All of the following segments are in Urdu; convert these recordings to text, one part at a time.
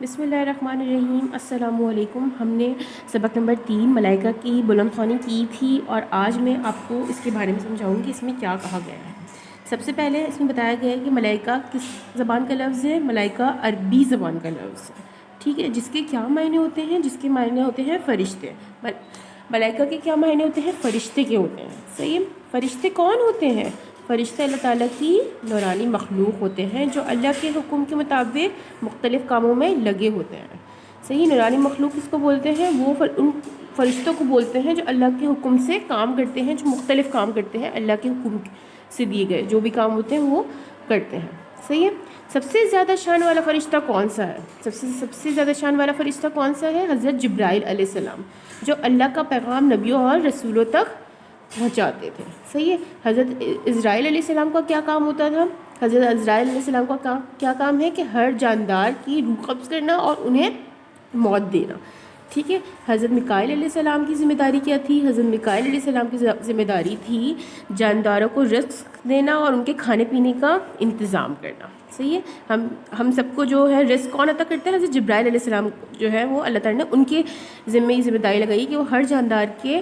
بسم اللہ الرحمن الرحیم۔ السلام علیکم۔ ہم نے سبق نمبر 3 ملائکہ کی بلند خوانی کی تھی، اور آج میں آپ کو اس کے بارے میں سمجھاؤں گی اس میں کیا کہا گیا ہے۔ سب سے پہلے اس میں بتایا گیا ہے کہ ملائکہ کس زبان کا لفظ ہے۔ ملائکہ عربی زبان کا لفظ ہے، ٹھیک ہے، جس کے کیا معنی ہوتے ہیں؟ جس کے معنی ہوتے ہیں فرشتے۔ ملائکہ کے کیا معنی ہوتے ہیں؟ فرشتے کے ہوتے ہیں، صحیح ہے۔ فرشتے کون ہوتے ہیں؟ فرشتے اللہ تعالیٰ کی نورانی مخلوق ہوتے ہیں جو اللہ کے حکم کے مطابق مختلف کاموں میں لگے ہوتے ہیں، صحیح۔ نورانی مخلوق کس کو بولتے ہیں؟ وہ ان فرشتوں کو بولتے ہیں جو اللہ کے حکم سے کام کرتے ہیں، جو مختلف کام کرتے ہیں، اللہ کے حکم سے دیے گئے جو بھی کام ہوتے ہیں وہ کرتے ہیں، صحیح ہے۔ سب سے زیادہ شان والا فرشتہ کون سا ہے؟ سب سے زیادہ شان والا فرشتہ کون سا ہے؟ حضرت جبرائیل علیہ السلام، جو اللہ کا پیغام نبیوں اور رسولوں تک پہنچاتے تھے، صحیح ہے۔ حضرت عزرائیل علیہ السلام کا کیا کام ہوتا تھا؟ حضرت عزرائیل علیہ السلام کا کیا کام ہے کہ ہر جاندار کی روح قبض کرنا اور انہیں موت دینا، ٹھیک ہے۔ حضرت میکائیل علیہ السلام کی ذمہ داری کیا تھی؟ حضرت میکائیل علیہ السلام کی ذمہ داری تھی جانداروں کو رزق دینا اور ان کے کھانے پینے کا انتظام کرنا، صحیح ہے۔ ہم سب کو جو ہے رزق کون عطا کرتا ہے؟ حضرت جبرائیل علیہ السلام جو ہے وہ اللہ تعالیٰ نے ان کے ذمہ داری لگائی کہ وہ ہر جاندار کے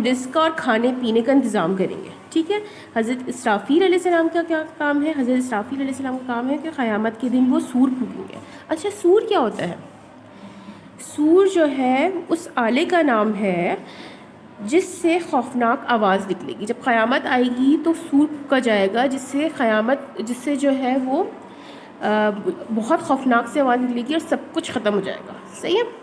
رزق اور کھانے پینے کا انتظام کریں گے، ٹھیک ہے۔ حضرت اسرافیل علیہ السلام کا کیا کام ہے؟ حضرت اسرافیل علیہ السلام کا کام ہے کہ قیامت کے دن وہ سور پھونکیں گے۔ اچھا، سور کیا ہوتا ہے؟ سور جو ہے اس آلے کا نام ہے جس سے خوفناک آواز نکلے گی۔ جب قیامت آئے گی تو سور پھونکا جائے گا جس سے جو ہے وہ بہت خوفناک سے آواز نکلے گی اور سب کچھ ختم ہو جائے گا، صحیح ہے۔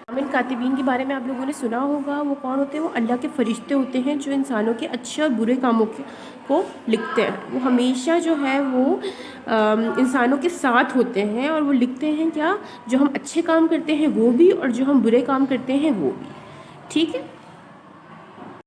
امین کاتبین کے بارے میں آپ لوگوں نے سنا ہوگا، وہ کون ہوتے ہیں؟ وہ اللہ کے فرشتے ہوتے ہیں جو انسانوں کے اچھے اور برے کاموں کو لکھتے ہیں۔ وہ ہمیشہ جو ہے وہ انسانوں کے ساتھ ہوتے ہیں، اور وہ لکھتے ہیں کیا؟ جو ہم اچھے کام کرتے ہیں وہ بھی، اور جو ہم برے کام کرتے ہیں وہ بھی، ٹھیک ہے۔